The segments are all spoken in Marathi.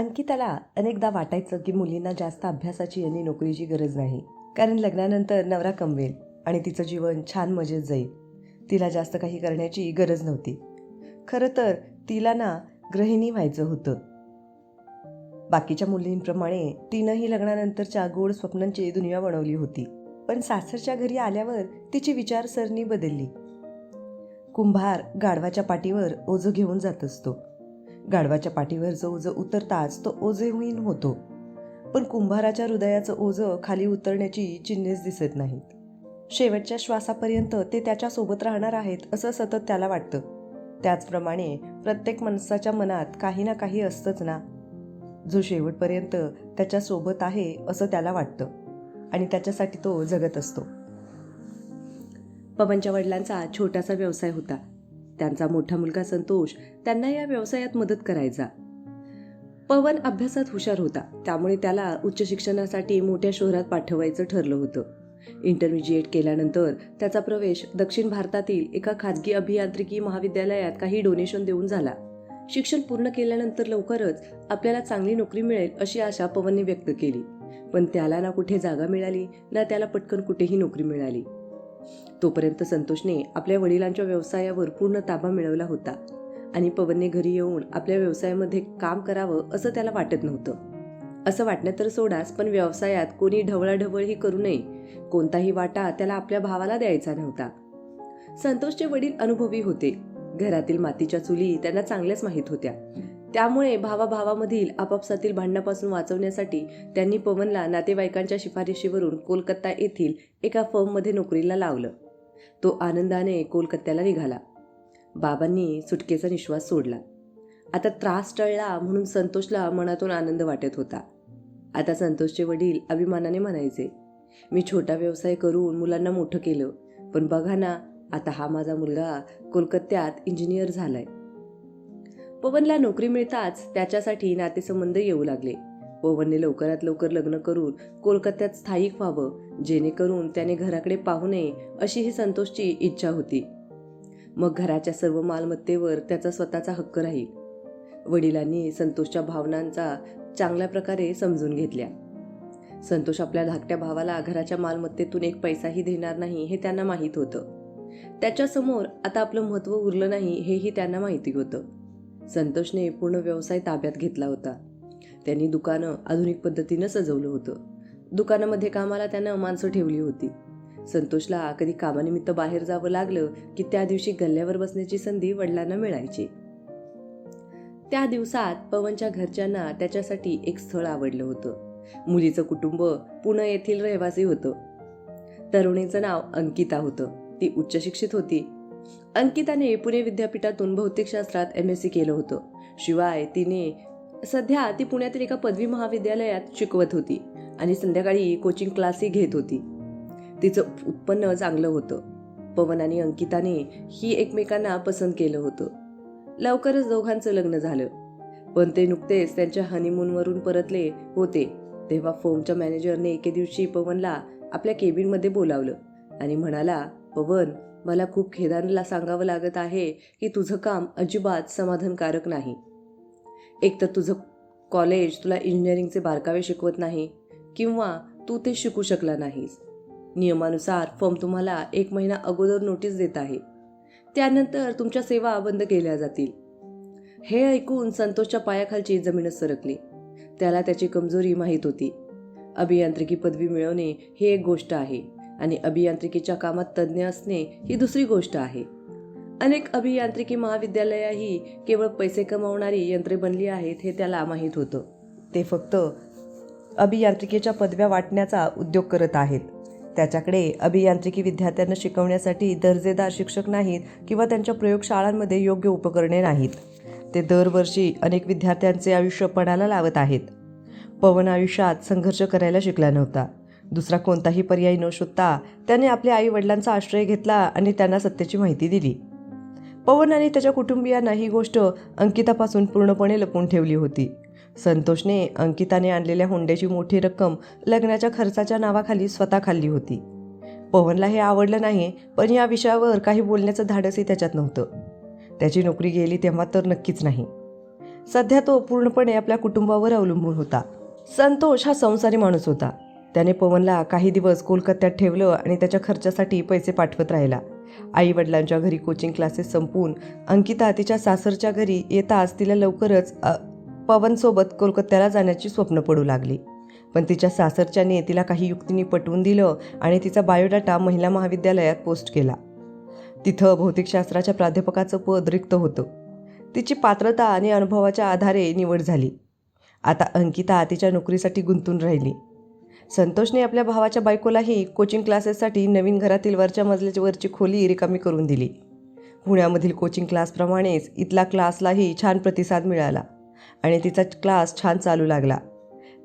अंकिताला अनेकदा वाटायचं की मुलींना जास्त अभ्यासाची आणि नोकरीची गरज नाही, कारण लग्नानंतर नवरा कमवेल आणि तिचं जीवन छान मजेत जाईल. तिला जास्त काही करण्याची गरज नव्हती. खरं तर तिला गृहिणी व्हायचं होतं. बाकीच्या मुलींप्रमाणे तिनंही लग्नानंतरच्या गोड स्वप्नांची दुनिया बनवली होती. पण सासरच्या घरी आल्यावर तिची विचारसरणी बदलली. कुंभार गाढवाच्या पाठीवर ओझं घेऊन जात असतो. गाढवाच्या पाठीवर जो ओझं उतरताच तो ओझेहीन होतो, पण कुंभाराच्या हृदयाचं ओझं खाली उतरण्याची चिन्हेच दिसत नाहीत. शेवटच्या श्वासापर्यंत ते त्याच्यासोबत राहणार आहेत असं सतत त्याला वाटतं. त्याचप्रमाणे प्रत्येक माणसाच्या मनात काही ना काही असतंच ना, जो शेवटपर्यंत त्याच्यासोबत आहे असं त्याला वाटतं आणि त्याच्यासाठी तो जगत असतो. पवनच्या वडिलांचा छोटासा व्यवसाय होता. त्यांचा मोठा मुलगा संतोष त्यांना या व्यवसायात मदत करायचा. पवन अभ्यासात हुशार होता, त्यामुळे त्याला उच्च शिक्षणासाठी मोठ्या शहरात पाठवायचं ठरलं होतं. इंटरमिजिएट केल्यानंतर त्याचा प्रवेश दक्षिण भारतातील एका खाजगी अभियांत्रिकी महाविद्यालयात काही डोनेशन देऊन झाला. शिक्षण पूर्ण केल्यानंतर लवकरच आपल्याला चांगली नोकरी मिळेल अशी आशा पवनने व्यक्त केली, पण त्याला ना कुठे जागा मिळाली ना त्याला पटकन कुठेही नोकरी मिळाली. तोपर्यंत संतोषने आपल्या वडिलांच्या व्यवसायावर पूर्ण ताबा मिळवला होता आणि पवनने घरी येऊन आपल्या व्यवसायामध्ये काम करावं असं त्याला वाटत नव्हतं. असं वाटणं तर सोडाच, पण व्यवसायात कोणी ढवळाढवळही करू नये, कोणताही वाटा त्याला आपल्या भावाला द्यायचा नव्हता. संतोषचे वडील अनुभवी होते. घरातील मातीच्या चुली त्यांना चांगल्याच माहीत होत्या. त्यामुळे भावाभावामधील आपापसातील भांडणापासून वाचवण्यासाठी त्यांनी पवनला नातेवाईकांच्या शिफारशीवरून कोलकाता येथील एका फर्ममध्ये नोकरीला लावलं. तो आनंदाने कोलकात्याला निघाला. बाबांनी सुटकेचा निश्वास सोडला. आता त्रास टळला म्हणून संतोषला मनातून आनंद वाटत होता. आता संतोषचे वडील अभिमानाने म्हणायचे, मी छोटा व्यवसाय करून मुलांना मोठं केलं, पण बघा ना, आता हा माझा मुलगा कोलकात्यात इंजिनियर झालाय. पवनला नोकरी मिळताच त्याच्यासाठी नातेसंबंध येऊ लागले. पवनने लवकरात लवकर लग्न करून कोलकात्यात स्थायिक व्हावं, जेणेकरून त्याने घराकडे पाहू नये अशी ही संतोषची इच्छा होती. मग घराच्या सर्व मालमत्तेवर त्याचा स्वतःचा हक्क राहील. वडिलांनी संतोषच्या भावनांचा चांगल्या प्रकारे समजून घेतल्या. संतोष आपल्या धाकट्या भावाला घराच्या मालमत्तेतून एक पैसाही देणार नाही हे त्यांना माहीत होतं. त्याच्यासमोर आता आपलं महत्त्व उरलं नाही हेही त्यांना माहिती होतं. संतोषने पूर्ण व्यवसाय ताब्यात घेतला होता. त्यांनी दुकानं आधुनिक पद्धतीनं सजवलं होतं. दुकानामध्ये कामाला त्यानं माणसं ठेवली होती. संतोषला कधी कामानिमित्त बाहेर जावं लागलं की त्या दिवशी गल्ल्यावर बसण्याची संधी वडिलांना मिळायची. त्या दिवसात पवनच्या घरच्यांना त्याच्यासाठी एक स्थळ आवडलं होतं. मुलीचं कुटुंब पुणे येथील रहिवासी होतं. तरुणीचं नाव अंकिता होतं. ती उच्च शिक्षित होती. अंकिताने पुणे विद्यापीठातून भौतिकशास्त्रात MSc केलं होतं. शिवाय सध्या ती पुण्यातील एका पदवी महाविद्यालयात शिकवत होती आणि संध्याकाळी कोचिंग क्लासही घेत होती. तिचं उत्पन्न चांगलं होतं. पवन आणि अंकिताने ही एकमेकांना पसंत केलं होतं. लवकरच दोघांचं लग्न झालं. पण ते नुकतेच त्यांच्या हनीमूनवरून परतले होते तेव्हा फर्मच्या मॅनेजरने एके दिवशी पवनला आपल्या केबिनमध्ये बोलावलं आणि म्हणाला, पवन, मला खूप खेदाने सांगावं लागत आहे की तुझं काम अजिबात समाधानकारक नाही. एक तर तुझं कॉलेज तुला इंजिनिअरिंगचे बारकावे शिकवत नाही किंवा तू ते शिकू शकला नाहीस. नियमानुसार फर्म तुम्हाला 1 महिना अगोदर नोटीस देत आहे. त्यानंतर तुमच्या सेवा बंद केल्या जातील. हे ऐकून संतोषच्या पायाखालची जमीनच सरकली. त्याला त्याची कमजोरी माहीत होती. अभियांत्रिकी पदवी मिळवणे ही एक गोष्ट आहे आणि अभियांत्रिकीच्या कामात तज्ज्ञ असणे ही दुसरी गोष्ट आहे. अनेक अभियांत्रिकी महाविद्यालयही केवळ पैसे कमावणारी यंत्रे बनली आहेत हे त्याला माहीत होतं. ते फक्त अभियांत्रिकीच्या पदव्या वाटण्याचा उद्योग करत आहेत. त्याच्याकडे अभियांत्रिकी विद्यार्थ्यांना शिकवण्यासाठी दर्जेदार शिक्षक नाहीत किंवा त्यांच्या प्रयोगशाळांमध्ये योग्य उपकरणे नाहीत. ते दरवर्षी अनेक विद्यार्थ्यांचे आयुष्य पणाला लावत आहेत. पवन आयुष्यात संघर्ष करायला शिकला नव्हता. दुसरा कोणताही पर्याय न शोधता त्याने आपल्या आई वडिलांचा आश्रय घेतला आणि त्यांना सत्याची माहिती दिली. पवन आणि त्याच्या कुटुंबियांना ही गोष्ट अंकितापासून पूर्णपणे लपवून ठेवली होती. संतोषने अंकिताने आणलेल्या हुंड्याची मोठी रक्कम लग्नाच्या खर्चाच्या नावाखाली स्वतः खाल्ली होती. पवनला हे आवडलं नाही, पण या विषयावर काही बोलण्याचं धाडसही त्याच्यात नव्हतं. त्याची नोकरी गेली तेव्हा तर नक्कीच नाही. सध्या तो पूर्णपणे आपल्या कुटुंबावर अवलंबून होता. संतोष हा संसारी माणूस होता. त्याने पवनला काही दिवस कोलकात्यात ठेवलं आणि त्याच्या खर्चासाठी पैसे पाठवत राहिला. आई वडिलांच्या घरी कोचिंग क्लासेस संपवून अंकिता तिच्या सासरच्या घरी येताच तिला लवकरच पवनसोबत कोलकात्याला जाण्याची स्वप्न पडू लागली. पण तिच्या सासरच्याने तिला काही युक्तींनी पटवून दिलं आणि तिचा बायोडाटा महिला महाविद्यालयात पोस्ट केला. तिथं भौतिकशास्त्राच्या प्राध्यापकाचं पद रिक्त होतं. तिची पात्रता आणि अनुभवाच्या आधारे निवड झाली. आता अंकिता तिच्या नोकरीसाठी गुंतून राहिली. संतोषने आपल्या भावाच्या बायकोलाही कोचिंग क्लासेससाठी नवीन घरातील वरच्या मजल्यावरची खोली रिकामी करून दिली. पुण्यामधील कोचिंग क्लासप्रमाणेच इथला क्लासलाही छान प्रतिसाद मिळाला आणि तिचा क्लास छान चालू लागला.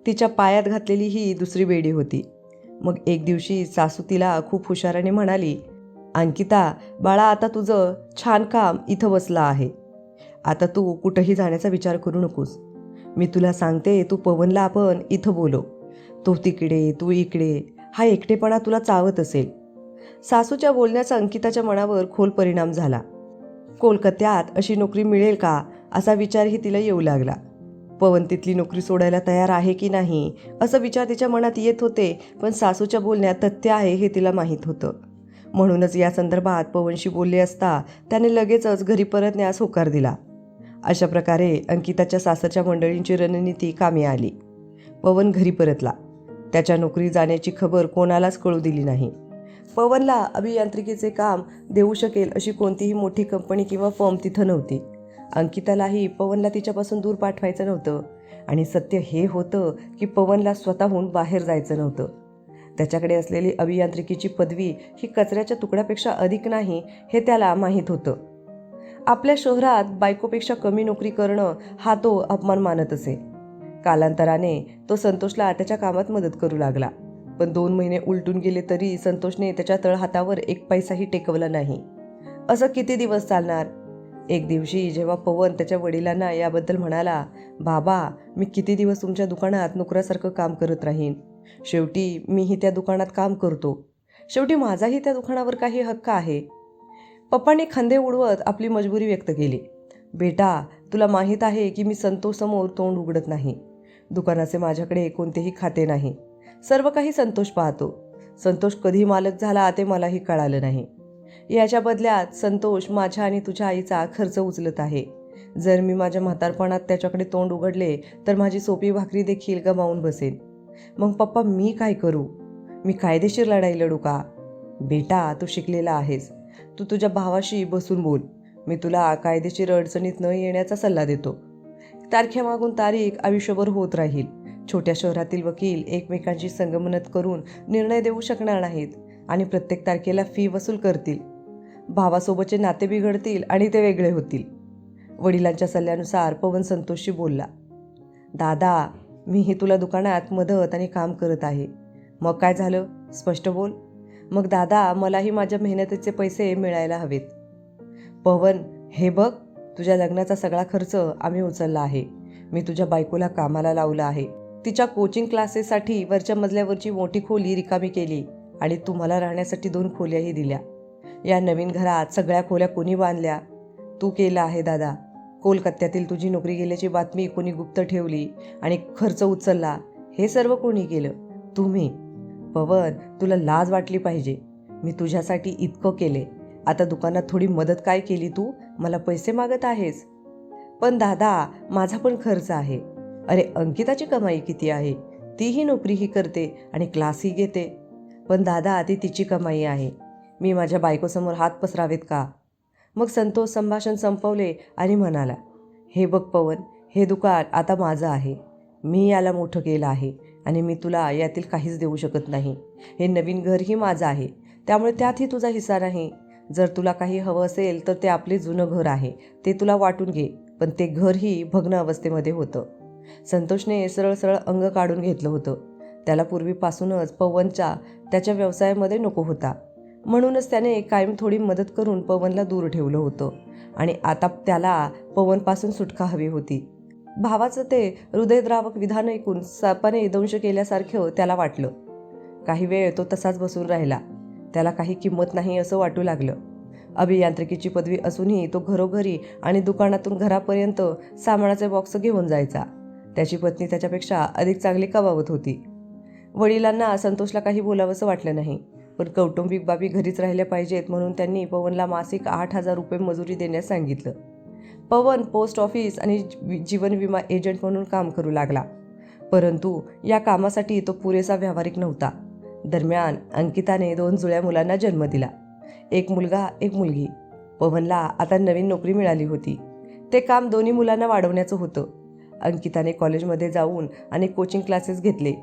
तिच्या पायात घातलेली ही दुसरी बेडी होती. मग एक दिवशी सासू तिला खूप हुशाराने म्हणाली, अंकिता बाळा, आता तुझं छान काम इथं बसलं आहे. आता तू कुठंही जाण्याचा विचार करू नकोस. मी तुला सांगते, तू पवनला आपण इथं बोलव. तो तिकडे तू इकडे, हा एकटेपणा तुला चावत असेल. सासूच्या बोलण्याचा अंकिताच्या मनावर खोल परिणाम झाला. कोलकात्यात अशी नोकरी मिळेल का असा विचारही तिला येऊ लागला. पवन तिथली नोकरी सोडायला तयार आहे की नाही असं विचार तिच्या मनात येत होते. पण सासूच्या बोलण्यात तथ्य आहे हे तिला माहीत होतं. म्हणूनच या संदर्भात पवनशी बोलले असता त्याने लगेचच घरी परतण्यास होकार दिला. अशा प्रकारे अंकिताच्या सासरच्या मंडळींची रणनीती कामी आली. पवन घरी परतला. त्याच्या नोकरी जाण्याची खबर कोणालाच कळू दिली नाही. पवनला अभियांत्रिकीचे काम देऊ शकेल अशी कोणतीही मोठी कंपनी किंवा फर्म तिथं नव्हती. अंकितालाही पवनला तिच्यापासून दूर पाठवायचं नव्हतं आणि सत्य हे होतं की पवनला स्वतःहून बाहेर जायचं नव्हतं. त्याच्याकडे असलेली अभियांत्रिकीची पदवी ही कचऱ्याच्या तुकड्यापेक्षा अधिक नाही हे त्याला माहीत होतं. आपल्या शहरात बायकोपेक्षा कमी नोकरी करणं हा तो अपमान मानत असे. कालांतराने तो संतोषला त्याच्या कामात मदत करू लागला. पण 2 महिने उलटून गेले तरी संतोषने त्याच्या तळहातावर एक पैसाही टेकवला नाही. असं किती दिवस चालणार? एक दिवशी जेव्हा पवन त्याच्या वडिलांना याबद्दल म्हणाला, बाबा, मी किती दिवस तुमच्या दुकानात नोकरासारखं काम करत राहीन. शेवटी मीही त्या दुकानात काम करतो. शेवटी माझाही त्या दुकानावर काही हक्क आहे. पप्पाने खांदे उडवत आपली मजबुरी व्यक्त केली. बेटा, तुला माहीत आहे की मी संतोषसमोर तोंड उघडत नाही. दुकानाचे माझ्याकडे कोणतेही खाते नाही. सर्व काही संतोष पाहतो. संतोष कधी मालक झाला ते मलाही कळालं नाही. याच्या बदल्यात संतोष माझ्या आणि तुझ्या आईचा खर्च उचलत आहे. जर मी माझ्या म्हातारपणात त्याच्याकडे तोंड उघडले तर माझी सोपी भाकरी देखील गमावून बसेन. मग पप्पा, मी काय करू? मी कायदेशीर लढाई लढू का? बेटा, तू शिकलेला आहेस. तू तुझ्या भावाशी बसून बोल. मी तुला कायदेशीर अडचणीत न येण्याचा सल्ला देतो. तारखेमागून तारीख आयुष्यभर होत राहील. छोट्या शहरातील वकील एकमेकांची संगनमत करून निर्णय देऊ शकणार नाहीत आणि प्रत्येक तारखेला फी वसूल करतील. भावासोबतचे नाते बिघडतील आणि ते वेगळे होतील. वडिलांच्या सल्ल्यानुसार पवन संतोषशी बोलला, दादा, मीही तुला दुकानात मदत आणि काम करत आहे. मग काय झालं? स्पष्ट बोल. मग दादा, मलाही माझ्या मेहनतीचे पैसे मिळायला हवेत. पवन, हे बघ, तुझ्या लग्नाचा सगळा खर्च आम्ही उचलला आहे. मी तुझ्या बायकोला कामाला लावलं आहे. तिच्या कोचिंग क्लासेससाठी वरच्या मजल्यावरची मोठी खोली रिकामी केली आणि तुम्हाला राहण्यासाठी 2 खोल्याही दिल्या. या नवीन घरात सगळ्या खोल्या कोणी बांधल्या? तू केलं आहे दादा. कोलकात्यातील तुझी नोकरी गेल्याची बातमी कोणी गुप्त ठेवली आणि खर्च उचलला, हे सर्व कोणी केलं? तुम्ही. पवन, तुला लाज वाटली पाहिजे. मी तुझ्यासाठी इतकं केले. आता दुकानात थोडी मदत काय केली तू? मला पैसे मागत आहेस? पण दादा, माझा पण खर्च आहे. अरे, अंकिताची कमाई किती आहे? तीही नोकरीही करते आणि क्लासही घेते. पण दादा, ती तिची कमाई आहे. मी माझ्या बायकोसमोर हात पसरावेत का? मग संतोष संभाषण संपवले आणि म्हणाला, हे बघ पवन, हे दुकान आता माझं आहे. मी याला मोठं केलं आहे आणि मी तुला यातील काहीच देऊ शकत नाही. हे नवीन घरही माझं आहे, त्यामुळे त्यातही तुझा हिस्सा नाही. जर तुला काही हवं असेल तर ते आपले जुनं घर आहे, ते तुला वाटून घे. पण ते घरही भग्न अवस्थेमध्ये होतं. संतोषने सरळ सरळ अंग काढून घेतलं होतं. त्याला पूर्वीपासूनच पवनच्या त्याच्या व्यवसायामध्ये नको होता. म्हणूनच त्याने कायम थोडी मदत करून पवनला दूर ठेवलं होतं आणि आता त्याला पवनपासून सुटका हवी होती. भावाचं ते हृदयद्रावक विधान ऐकून सापाने दंश केल्यासारखं त्याला वाटलं. काही वेळ तो तसाच बसून राहिला. त्याला काही किंमत नाही असं वाटू लागलं. अभियांत्रिकीची पदवी असूनही तो घरोघरी आणि दुकानातून घरापर्यंत सामानाचे बॉक्स घेऊन जायचा. त्याची पत्नी त्याच्यापेक्षा अधिक चांगली कमावत होती. वडिलांना संतोषला काही बोलावंसं वाटलं नाही, पण कौटुंबिक बाबी घरीच राहिल्या पाहिजेत म्हणून त्यांनी पवनला मासिक 8,000 रुपये मजुरी देण्यास सांगितलं. पवन पोस्ट ऑफिस आणि जीवन विमा एजंट म्हणून काम करू लागला, परंतु या कामासाठी तो पुरेसा व्यावहारिक नव्हता. दरम्यान अंकिताने 2 जुळ्या मुलांना जन्म दिला, एक मुलगा एक मुलगी. पवनला आता नवीन नोकरी मिळाली होती. ते काम दोन्ही मुलांना वाढवण्याचं होतं. अंकिताने कॉलेजमध्ये जाऊन आणि कोचिंग क्लासेस घेतले.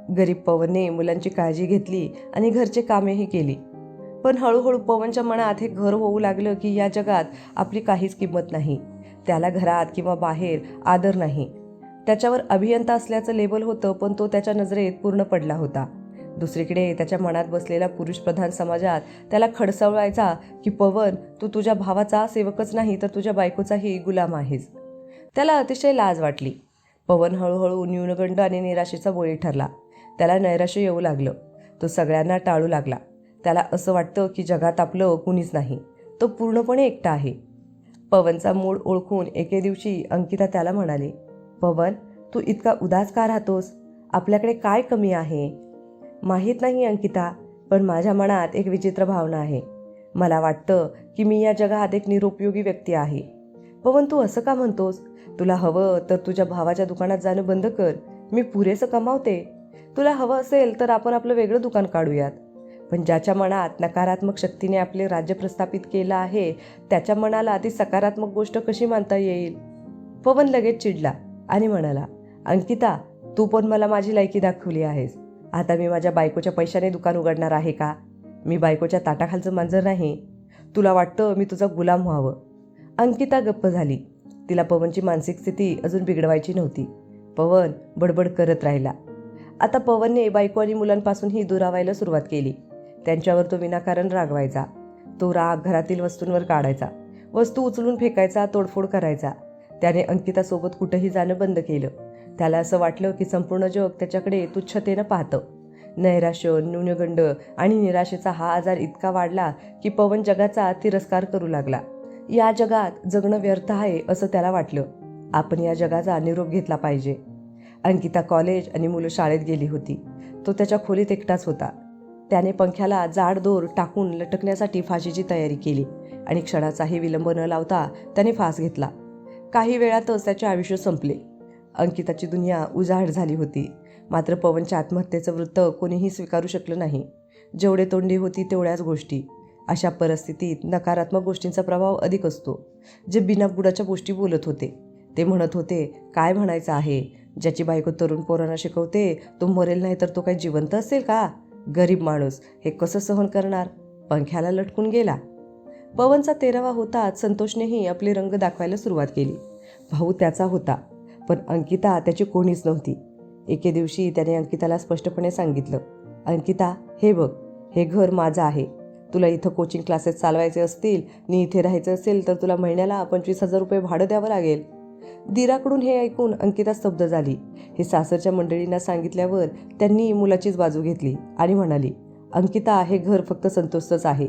गरीब पवनने मुलांची काळजी घेतली आणि घरचे कामेही केली. पण हळूहळू पवनच्या मनात हे घर होऊ लागलं की या जगात आपली काहीच किंमत नाही. त्याला घरात किंवा बाहेर आदर नाही. त्याच्यावर अभियंता असल्याचं लेबल होतं, पण तो त्याच्या नजरेत पूर्ण पडला होता. दुसरीकडे त्याच्या मनात बसलेला पुरुषप्रधान समाजात त्याला खडसावळायचा की पवन, तू तुझ्या भावाचा सेवकच नाही तर तुझ्या बायकोचाही गुलाम आहेस. त्याला अतिशय लाज वाटली. पवन हळूहळू न्यूनगंड आणि निराशेचा बळी ठरला. त्याला नैराश्य येऊ लागलं. तो सगळ्यांना टाळू लागला. त्याला असं वाटतं की जगात आपलं कुणीच नाही, तो पूर्णपणे एकटा आहे. पवनचा मूड ओळखून एके दिवशी अंकिता त्याला म्हणाली, पवन, तू इतका उदास का राहतोस? आपल्याकडे काय कमी आहे? माहीत नाही अंकिता, पण माझ्या मनात एक विचित्र भावना आहे. मला वाटतं की मी या जगात एक निरुपयोगी व्यक्ती आहे. पवन, तू असं का म्हणतोस? तुला हवं तर तुझ्या भावाच्या दुकानात जाणं बंद कर. मी पुरेसं कमावते. तुला हवं असेल तर आपण आपलं वेगळं दुकान काढूयात. पण ज्याच्या मनात नकारात्मक शक्तीने आपले राज्य प्रस्थापित केलं आहे त्याच्या मनाला ती सकारात्मक गोष्ट कशी मानता येईल? पवन लगेच चिडला आणि म्हणाला, अंकिता, तू पण मला माझी लायकी दाखवली आहेस. आता मी माझ्या बायकोच्या पैशाने दुकान उघडणार आहे का? मी बायकोच्या ताटाखालचं मांजर नाही. तुला वाटतं मी तुझा गुलाम व्हावं? अंकिता गप्प झाली. तिला पवनची मानसिक स्थिती अजून बिघडवायची नव्हती. पवन बडबड करत राहिला. आता पवनने बायको आणि मुलांपासूनही दुरावायला सुरुवात केली. त्यांच्यावर तो विनाकारण रागवायचा. तो राग घरातील वस्तूंवर काढायचा, वस्तू उचलून फेकायचा, तोडफोड करायचा. त्याने अंकितासोबत कुठंही जाणं बंद केलं. त्याला असं वाटलं की संपूर्ण जग त्याच्याकडे तुच्छतेनं पाहतं. नैराश्य, न्यूनगंड आणि निराशेचा हा आजार इतका वाढला की पवन जगाचा तिरस्कार करू लागला. या जगात जगणं व्यर्थ आहे असं त्याला वाटलं. आपण या जगाचा निरोप घेतला पाहिजे. अंकिता कॉलेज आणि मुलं शाळेत गेली होती. तो त्याच्या खोलीत एकटाच होता. त्याने पंख्याला जाड दोर टाकून लटकण्यासाठी फाशीची तयारी केली आणि क्षणाचाही विलंब न लावता त्याने फास घेतला. काही वेळातच त्याचे आयुष्य संपले. अंकिताची दुनिया उजाड झाली होती. मात्र पवनच्या आत्महत्येचं वृत्त कोणीही स्वीकारू शकलं नाही. जेवढे तोंडी होती तेवढ्याच गोष्टी. अशा परिस्थितीत नकारात्मक गोष्टींचा प्रभाव अधिक असतो. जे बिनाबुडाच्या गोष्टी बोलत होते ते म्हणत होते, काय म्हणायचं आहे? ज्याची बायको तरुण पोरांना शिकवते तो मरेल नाही तर तो काही जिवंत असेल का? गरीब माणूस हे कसं सहन करणार? पंख्याला लटकून गेला. पवनचा 13वा होताच संतोषनेही आपले रंग दाखवायला सुरुवात केली. भाऊ त्याचा होता, पण अंकिता त्याची कोणीच नव्हती. एके दिवशी त्याने अंकिताला स्पष्टपणे सांगितलं, अंकिता, हे बघ, हे घर माझं आहे. तुला इथं कोचिंग क्लासेस चालवायचे असतील आणि इथे राहायचं असेल तर तुला महिन्याला 25,000 रुपये भाडं द्यावं लागेल. दीराकडून हे ऐकून अंकिता स्तब्ध झाली. हे सासरच्या मंडळींना सांगितल्यावर त्यांनी मुलाचीच बाजू घेतली आणि म्हणाली, अंकिता, हे घर फक्त संतोषच आहे.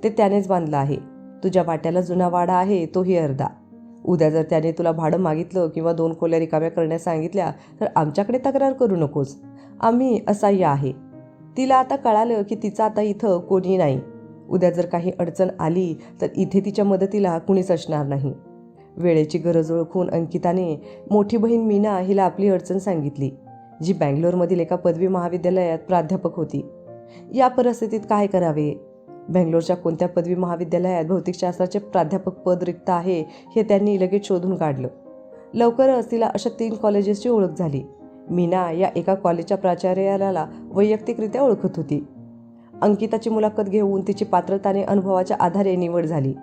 ते त्यानेच बांधलं आहे. तुझ्या वाट्याला जुना वाडा आहे, तोही अर्धा. उद्या जर त्याने तुला भाडं मागितलं किंवा 2 खोल्या रिकाम्या करण्यास सांगितल्या तर आमच्याकडे तक्रार करू नकोस. आम्ही असह्य आहे. तिला आता कळालं की तिचं आता इथं कोणी नाही. उद्या जर काही अडचण आली तर इथे तिच्या मदतीला कुणीच असणार नाही. वेळेची गरज ओळखून अंकिताने मोठी बहीण मीना हिला आपली अडचण सांगितली, जी बँगलोरमधील एका पदवी महाविद्यालयात प्राध्यापक होती. या परिस्थितीत काय करावे? बँगलोरच्या कोणत्या पदवी महाविद्यालयात भौतिकशास्त्राचे प्राध्यापक पद रिक्त आहे हे त्यांनी लगेच शोधून काढलं. लवकरच तिला अशा 3 कॉलेजेसची ओळख झाली. मीना या एका कॉलेजच्या प्राचार्याला वैयक्तिकरित्या ओळखत होती. अंकिताची मुलाखत घेऊन तिची पात्रता आणि अनुभवाच्या आधारे निवड झाली.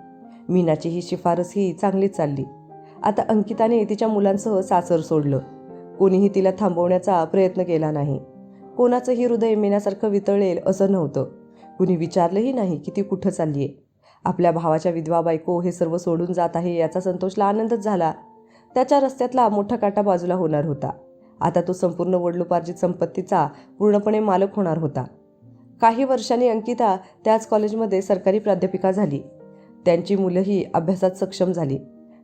मीनाची ही शिफारसही चांगलीच चालली. आता अंकिताने तिच्या मुलांसह सासर सोडलं. कोणीही तिला थांबवण्याचा प्रयत्न केला नाही. कोणाचंही हृदय मीनासारखं वितळेल असं नव्हतं. कुणी विचारलंही नाही की ती कुठं चालली आहे. आपल्या भावाच्या विधवा बायको हे सर्व सोडून जात आहे याचा संतोषला आनंदच झाला. त्याच्या रस्त्यातला मोठा काटा बाजूला होणार होता. आता तो संपूर्ण वडिलोपार्जित संपत्तीचा पूर्णपणे मालक होणार होता. काही वर्षांनी अंकिता त्याच कॉलेजमध्ये सरकारी प्राध्यापिका झाली. त्यांची मुलंही अभ्यासात सक्षम झाली.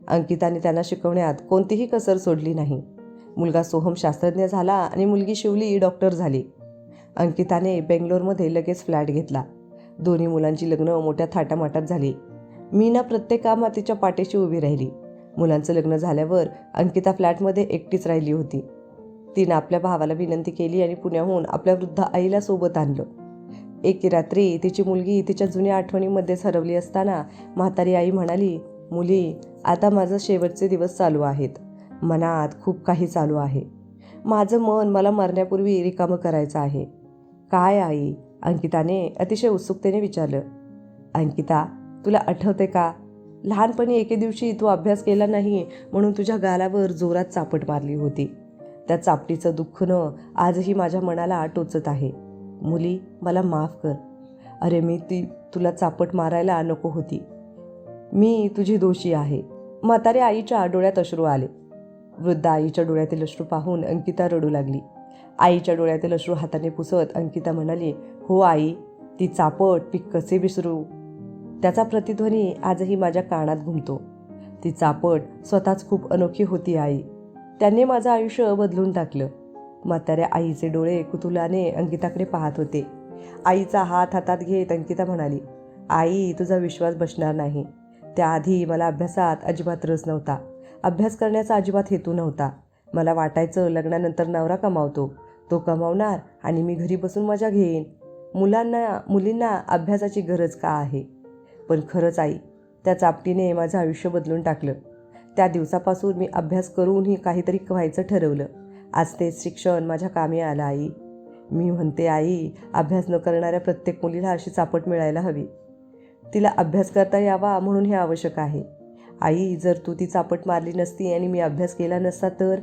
अंकिताने त्यांना शिकवण्यात कोणतीही कसर सोडली नाही. मुलगा सोहम शास्त्रज्ञ झाला आणि मुलगी शिवली डॉक्टर झाली. अंकिताने बेंगलोरमध्ये लगेच फ्लॅट घेतला. दोन्ही मुलांची लग्न मोठ्या थाटामाटात झाली. मीना प्रत्येक कामात तिच्या पाठीशी उभी राहिली. मुलांचं लग्न झाल्यावर अंकिता फ्लॅटमध्ये एकटीच राहिली होती. तिनं आपल्या भावाला विनंती केली आणि पुण्याहून आपल्या वृद्ध आईला सोबत आणलं. एक रात्री तिची मुलगी तिच्या जुन्या आठवणीमध्येच हरवली असताना म्हातारी आई म्हणाली, मुली, आता माझं शेवटचे दिवस चालू आहेत. मनात खूप काही चालू आहे. माझं मन मला मरण्यापूर्वी रिकामं करायचं आहे. काय आई? अंकिताने अतिशय उत्सुकतेने विचारलं. अंकिता, तुला आठवते का, लहानपणी एके दिवशी तू अभ्यास केला नाही म्हणून तुझ्या गालावर जोरात चापट मारली होती. त्या चापटीचं दुःखनं आजही माझ्या मनाला टोचत आहे. मुली, मला माफ कर. अरे, तुला चापट मारायला नको होती. मी तुझी दोषी आहे. म्हाताऱ्या आईच्या डोळ्यात अश्रू आले. वृद्ध आईच्या डोळ्यातील अश्रू पाहून अंकिता रडू लागली. आईच्या डोळ्यातील अश्रू हाताने पुसत अंकिता म्हणाली, हो आई, ती चापट मी कसे विसरू. त्याचा प्रतिध्वनी आजही माझ्या कानात घुमतो. ती चापट स्वतःच खूप अनोखी होती आई. त्याने माझं आयुष्य बदलून टाकलं. म्हाताऱ्या आईचे डोळे कुतूहलाने अंकिताकडे पाहत होते. आईचा हात हातात घेत अंकिता म्हणाली, आई, तुझा विश्वास बसणार नाही. त्याआधी मला अभ्यासात अजिबात रस नव्हता. अभ्यास करण्याचा अजिबात हेतू नव्हता. मला वाटायचं लग्नानंतर नवरा कमावतो, तो कमावणार आणि मी घरी बसून मजा घेईन. मुलींना अभ्यासाची गरज का आहे. पण खरंच आई, त्या चापटीने माझं आयुष्य बदलून टाकलं. त्या दिवसापासून मी अभ्यास करूनही काहीतरी व्हायचं ठरवलं. आज तेच शिक्षण माझ्या कामी आलं आई. मी म्हणते आई, अभ्यास न करणाऱ्या प्रत्येक मुलीला अशी चापट मिळायला हवी. तिला अभ्यास करता यावा म्हणून हे आवश्यक आहे. आई, जर तू ती चापट मारली नसती आणि मी अभ्यास केला नसता तर.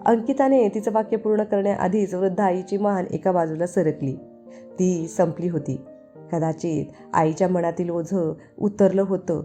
अंकिताने तिचं वाक्य पूर्ण करण्याआधीच वृद्ध आईची मान एका बाजूला सरकली. ती संपली होती. कदाचित आईच्या मनातील ओझं उतरलं होतं.